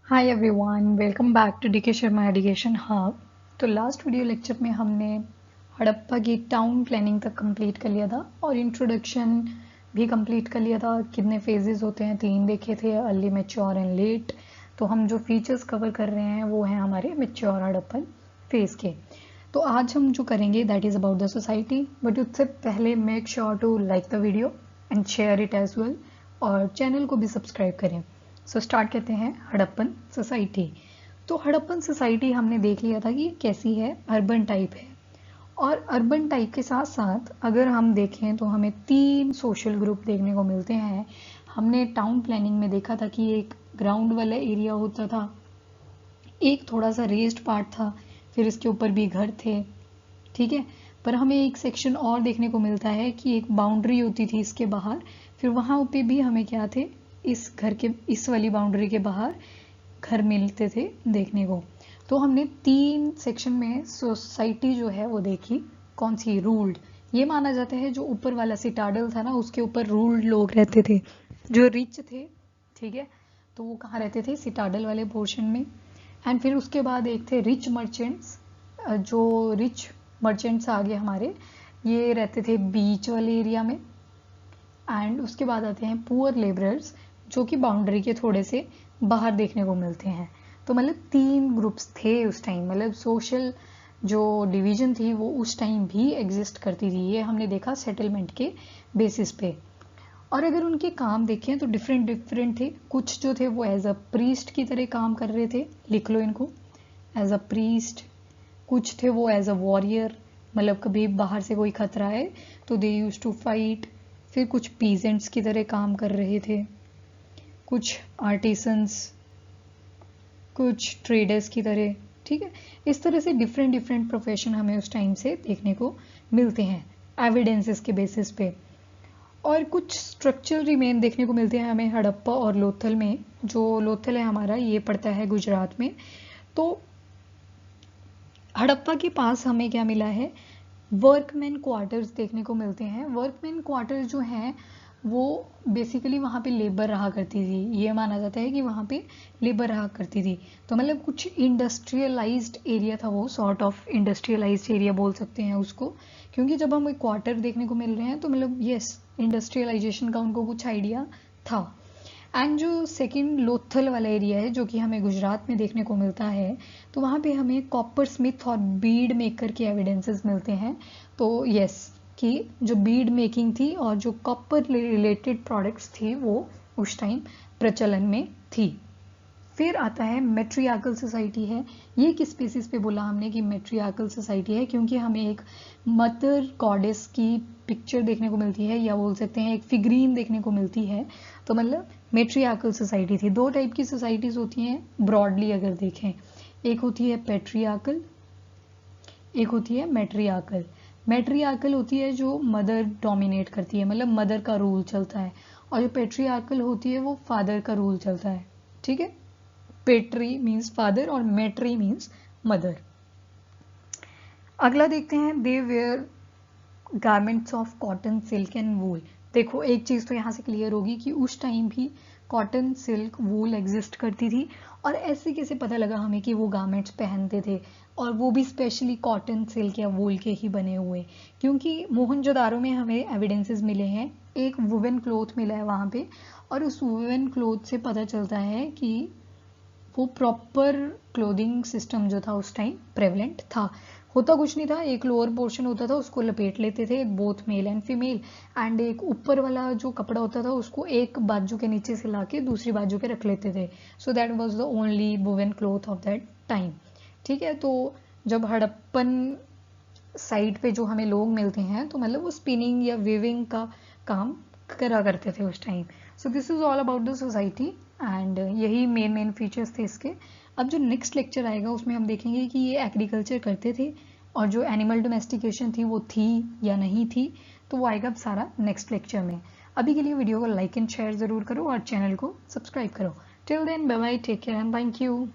Hi everyone, welcome back to DK Sharma education hub. तो last video lecture में हमने हड़प्पा की टाउन प्लानिंग तक कंप्लीट कर लिया था और इंट्रोडक्शन भी कंप्लीट कर लिया था। कितने फेजेस होते हैं, 3 देखे थे, अर्ली, मैच्योर एंड लेट। तो हम जो फीचर्स कवर कर रहे हैं वो हैं हमारे मैच्योर हड़प्पन फेज के। तो आज हम जो करेंगे that is about the society, but उससे पहले make sure to like the video and share it as well, और चैनल को भी सब्सक्राइब करें। सो स्टार्ट करते हैं हड़प्पन सोसाइटी। तो हड़प्पन सोसाइटी हमने देख लिया था कि कैसी है, अर्बन टाइप है। और अर्बन टाइप के साथ साथ अगर हम देखें तो हमें 3 सोशल ग्रुप देखने को मिलते हैं। हमने टाउन प्लानिंग में देखा था कि एक ग्राउंड वाला एरिया होता था, एक थोड़ा सा रेस्ड पार्ट था, फिर इसके ऊपर भी घर थे, ठीक है। पर हमें एक सेक्शन और देखने को मिलता है कि एक बाउंड्री होती थी इसके बाहर, फिर वहां पे भी हमें क्या थे, इस घर के इस वाली बाउंड्री के बाहर घर मिलते थे देखने को। तो हमने 3 सेक्शन में सोसाइटी जो है वो देखी। कौन सी? रूल्ड। ये माना जाता है जो ऊपर वाला सिटाडल था ना, उसके ऊपर रूल्ड लोग रहते थे जो रिच थे, ठीक है। तो वो कहाँ रहते थे? सिटाडल वाले पोर्शन में। एंड फिर उसके बाद एक थे रिच मर्चेंट्स। जो रिच मर्चेंट्स आगे हमारे ये रहते थे बीच वाले एरिया में। एंड उसके बाद आते हैं पुअर लेबरर्स, जो कि बाउंड्री के थोड़े से बाहर देखने को मिलते हैं। तो मतलब 3 ग्रुप्स थे उस टाइम, मतलब सोशल जो डिवीजन थी वो उस टाइम भी एग्जिस्ट करती थी। ये हमने देखा सेटलमेंट के बेसिस पे। और अगर उनके काम देखें तो डिफरेंट डिफरेंट थे। कुछ जो थे वो एज अ प्रीस्ट की तरह काम कर रहे थे, लिख लो इनको, एज अ प्रीस्ट। कुछ थे वो एज अ वॉरियर, मतलब कभी बाहर से कोई खतरा है तो दे यूज टू फाइट। फिर कुछ पीजेंट्स की तरह काम कर रहे थे, कुछ आर्टिसंस, कुछ ट्रेडर्स की तरह, ठीक है। इस तरह से डिफरेंट डिफरेंट प्रोफेशन हमें उस टाइम से देखने को मिलते हैं एविडेंसेस के बेसिस पे। और कुछ स्ट्रक्चरल रिमेन देखने को मिलते हैं हमें हड़प्पा और लोथल में। जो लोथल है हमारा, ये पड़ता है गुजरात में। तो हड़प्पा के पास हमें क्या मिला है? वर्कमैन क्वार्टर्स देखने को मिलते हैं। वर्कमैन क्वार्टर्स जो हैं वो बेसिकली वहाँ पे लेबर रहा करती थी। ये माना जाता है कि वहाँ पे लेबर रहा करती थी। तो मतलब कुछ इंडस्ट्रियलाइज्ड एरिया था वो, सॉर्ट ऑफ इंडस्ट्रियलाइज्ड एरिया बोल सकते हैं उसको। क्योंकि जब हम एक क्वार्टर देखने को मिल रहे हैं तो मतलब यस, इंडस्ट्रियलाइजेशन का उनको कुछ आइडिया था। एंड जो सेकंड लोथल वाला एरिया है जो कि हमें गुजरात में देखने को मिलता है, तो वहाँ पे हमें कॉपर स्मिथ और बीड मेकर के एविडेंसेस मिलते हैं। तो यस, कि जो बीड मेकिंग थी और जो कॉपर रिलेटेड प्रोडक्ट्स थी वो उस टाइम प्रचलन में थी। फिर आता है मेट्रियार्कल सोसाइटी है। ये किस बेसिस पे बोला हमने कि मेट्रियार्कल सोसाइटी है? क्योंकि हमें एक मदर गॉडेस की पिक्चर देखने को मिलती है, या बोल सकते हैं एक फिगरीन देखने को मिलती है। तो मतलब मेट्रियार्कल सोसाइटी थी। 2 टाइप की सोसाइटीज होती हैं ब्रॉडली अगर देखें। एक होती है पेट्रियार्कल, एक होती है मेट्रियार्कल। मेट्रियार्कल होती है जो मदर डोमिनेट करती है, मतलब मदर का रूल चलता है। और जो पेट्रियार्कल होती है वो फादर का रूल चलता है, ठीक है। पेट्री मीन्स फादर और मेट्री मीन्स मदर। अगला देखते हैं, they wear garments of cotton, silk and wool. देखो एक चीज तो यहाँ से क्लियर होगी कि उस टाइम भी कॉटन, सिल्क, वूल एग्जिस्ट करती थी। और ऐसे कैसे पता लगा हमें कि वो गारमेंट्स पहनते थे, और वो भी स्पेशली कॉटन, सिल्क या वूल के ही बने हुए? क्योंकि मोहनजोदारो में हमें एविडेंसेस मिले हैं, एक वुवन क्लोथ मिला है वहाँ पे, और उस वुवन क्लोथ से पता चलता है कि वो प्रॉपर क्लोथिंग सिस्टम जो था उस टाइम प्रेवलेंट था। होता कुछ नहीं था, एक लोअर पोर्शन होता था उसको लपेट लेते थे both male and female, and एक ऊपर वाला जो कपड़ा होता था उसको एक बाजू के नीचे से लाके दूसरी बाजू के रख लेते थे। So that was the only woven cloth of that time, ठीक है। तो जब हड़प्पन साइड पे जो हमें लोग मिलते हैं तो मतलब वो स्पिनिंग या वीविंग का काम करा करते थे उस time. So this is all about the society, and यही मेन मेन फीचर्स थे इसके। अब जो नेक्स्ट लेक्चर आएगा उसमें हम देखेंगे कि ये एग्रीकल्चर करते थे, और जो एनिमल डोमेस्टिकेशन थी वो थी या नहीं थी, तो वो आएगा सारा नेक्स्ट लेक्चर में। अभी के लिए वीडियो को लाइक एंड शेयर जरूर करो और चैनल को सब्सक्राइब करो। Till then bye bye, take care and thank you.